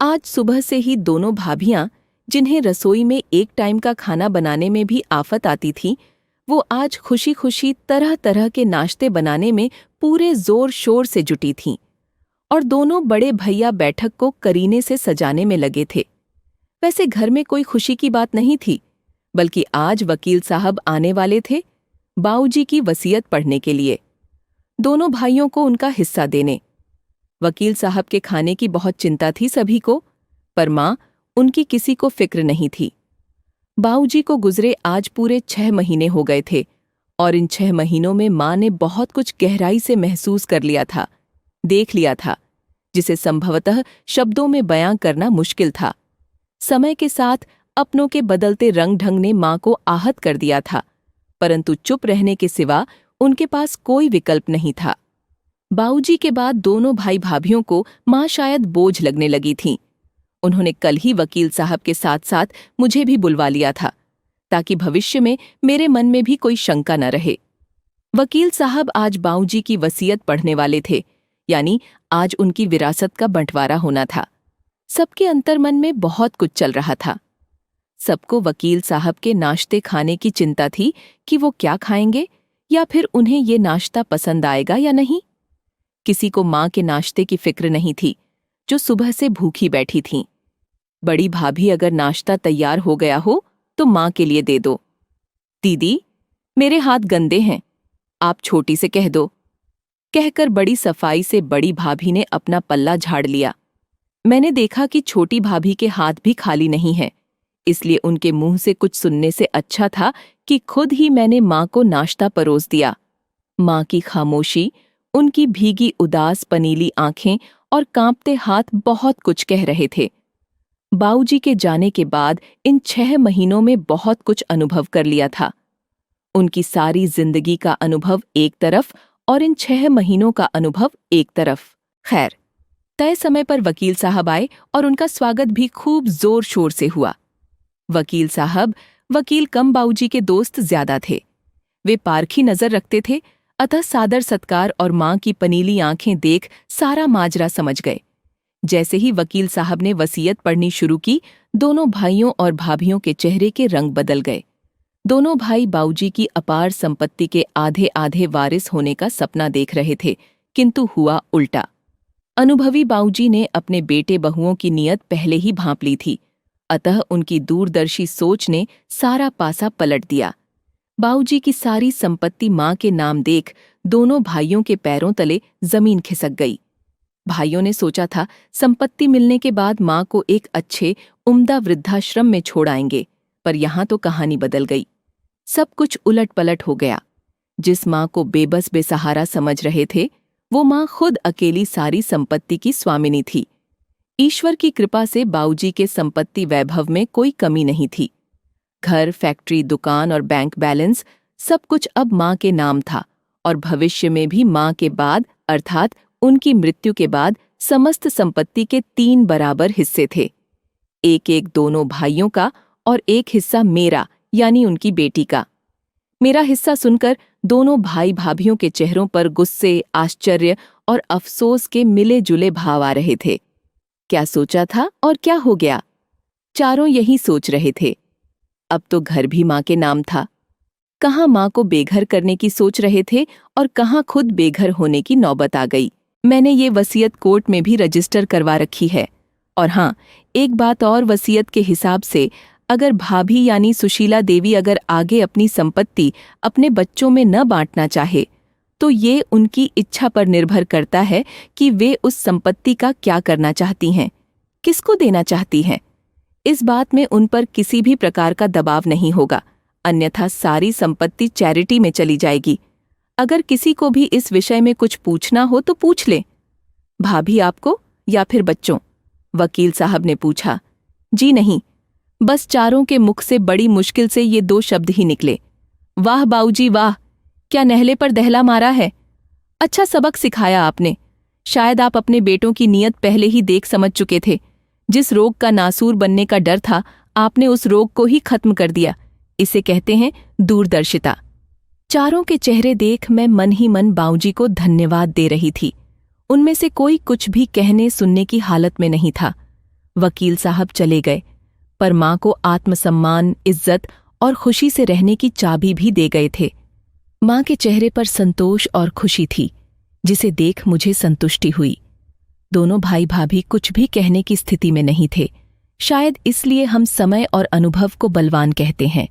आज सुबह से ही दोनों भाभियां, जिन्हें रसोई में एक टाइम का खाना बनाने में भी आफत आती थी, वो आज खुशी खुशी तरह तरह के नाश्ते बनाने में पूरे जोर शोर से जुटी थीं। और दोनों बड़े भैया बैठक को करीने से सजाने में लगे थे। वैसे घर में कोई खुशी की बात नहीं थी, बल्कि आज वकील साहब आने वाले थे बाऊजी की वसीयत पढ़ने के लिए, दोनों भाइयों को उनका हिस्सा देने। वकील साहब के खाने की बहुत चिंता थी सभी को, पर मां उनकी किसी को फिक्र नहीं थी। बाऊजी को गुजरे आज पूरे 6 महीने हो गए थे, और इन 6 महीनों में मां ने बहुत कुछ गहराई से महसूस कर लिया था, देख लिया था, जिसे संभवतः शब्दों में बयां करना मुश्किल था। समय के साथ अपनों के बदलते रंग ढंग ने मां को आहत कर दिया था, परंतु चुप रहने के सिवा उनके पास कोई विकल्प नहीं था। बाऊजी के बाद दोनों भाई भाभियों को मां शायद बोझ लगने लगी थीं। उन्होंने कल ही वकील साहब के साथ साथ मुझे भी बुलवा लिया था, ताकि भविष्य में मेरे मन में भी कोई शंका न रहे। वकील साहब आज बाऊजी की वसीयत पढ़ने वाले थे, यानी आज उनकी विरासत का बंटवारा होना था। सबके अंतर्मन में बहुत कुछ चल रहा था। सबको वकील साहब के नाश्ते खाने की चिंता थी कि वो क्या खाएंगे, या फिर उन्हें ये नाश्ता पसंद आएगा या नहीं। किसी को मां के नाश्ते की फिक्र नहीं थी, जो सुबह से भूखी बैठी थीं। बड़ी भाभी अगर नाश्ता तैयार हो गया हो तो मां के लिए दे दो। दीदी, मेरे हाथ गंदे हैं, आप छोटी से कह दो, कहकर बड़ी सफाई से बड़ी भाभी ने अपना पल्ला झाड़ लिया। मैंने देखा कि छोटी भाभी के हाथ भी खाली नहीं हैं, इसलिए उनके मुंह से कुछ सुनने से अच्छा था कि खुद ही मैंने मां को नाश्ता परोस दिया। मां की खामोशी, उनकी भीगी उदास पनीली आंखें और कांपते हाथ बहुत कुछ कह रहे थे। बाऊजी के जाने के बाद इन 6 महीनों में बहुत कुछ अनुभव कर लिया था। उनकी सारी जिंदगी का अनुभव एक तरफ और इन 6 महीनों का अनुभव एक तरफ। खैर, तय समय पर वकील साहब आए और उनका स्वागत भी खूब जोर शोर से हुआ। वकील साहब वकील कम बाऊजी के दोस्त ज्यादा थे। वे पारखी नजर रखते थे, अतः सादर सत्कार और मां की पनीली आंखें देख सारा माजरा समझ गए। जैसे ही वकील साहब ने वसीयत पढ़नी शुरू की, दोनों भाइयों और भाभियों के चेहरे के रंग बदल गए। दोनों भाई बाऊजी की अपार संपत्ति के आधे आधे वारिस होने का सपना देख रहे थे, किंतु हुआ उल्टा। अनुभवी बाऊजी ने अपने बेटे बहुओं की नीयत पहले ही भांप ली थी, अतः उनकी दूरदर्शी सोच ने सारा पासा पलट दिया। बाऊजी की सारी संपत्ति मां के नाम देख दोनों भाइयों के पैरों तले जमीन खिसक गई। भाइयों ने सोचा था संपत्ति मिलने के बाद मां को एक अच्छे उम्दा वृद्धाश्रम में छोड़ आएंगे, पर यहां तो कहानी बदल गई। सब कुछ उलट पलट हो गया। जिस मां को बेबस बेसहारा समझ रहे थे, वो मां खुद अकेली सारी संपत्ति की स्वामिनी थी। ईश्वर की कृपा से बाऊजी के संपत्ति वैभव में कोई कमी नहीं थी। घर, फैक्ट्री, दुकान और बैंक बैलेंस सब कुछ अब मां के नाम था, और भविष्य में भी मां के बाद अर्थात उनकी मृत्यु के बाद समस्त संपत्ति के 3 बराबर हिस्से थे। एक एक दोनों भाइयों का और एक हिस्सा मेरा यानी उनकी बेटी का। मेरा हिस्सा सुनकर दोनों भाई भाभियों के चेहरों पर गुस्से, आश्चर्य और अफसोस के मिले जुले भाव आ रहे थे। क्या सोचा था और क्या हो गया? चारों यही सोच रहे थे। अब तो घर भी मां के नाम था। कहाँ मां को बेघर करने की सोच रहे थे और कहाँ खुद बेघर होने की नौबत आ गई। मैंने ये वसीयत कोर्ट में भी रजिस्टर करवा रखी है। और हाँ, एक बात और, वसीयत के हिसाब से अगर भाभी यानी सुशीला देवी अगर आगे अपनी संपत्ति अपने बच्चों में न बांटना चाहे, तो ये उनकी इच्छा पर निर्भर करता है कि वे उस संपत्ति का क्या करना चाहती हैं, किसको देना चाहती हैं। इस बात में उन पर किसी भी प्रकार का दबाव नहीं होगा, अन्यथा सारी संपत्ति चैरिटी में चली जाएगी। अगर किसी को भी इस विषय में कुछ पूछना हो तो पूछ ले। भाभी आपको या फिर बच्चों? वकील साहब ने पूछा। जी नहीं, बस चारों के मुख से बड़ी मुश्किल से ये 2 शब्द ही निकले। वाह बाऊजी वाह, क्या नहले पर दहला मारा है। अच्छा सबक सिखाया आपने। शायद आप अपने बेटों की नीयत पहले ही देख समझ चुके थे। जिस रोग का नासूर बनने का डर था, आपने उस रोग को ही खत्म कर दिया। इसे कहते हैं दूरदर्शिता। चारों के चेहरे देख मैं मन ही मन बाऊजी को धन्यवाद दे रही थी। उनमें से कोई कुछ भी कहने सुनने की हालत में नहीं था। वकील साहब चले गए, पर माँ को आत्मसम्मान, इज्जत और खुशी से रहने की चाबी भी दे गए थे। माँ के चेहरे पर संतोष और खुशी थी, जिसे देख मुझे संतुष्टि हुई। दोनों भाई भाभी कुछ भी कहने की स्थिति में नहीं थे, शायद इसलिए हम समय और अनुभव को बलवान कहते हैं।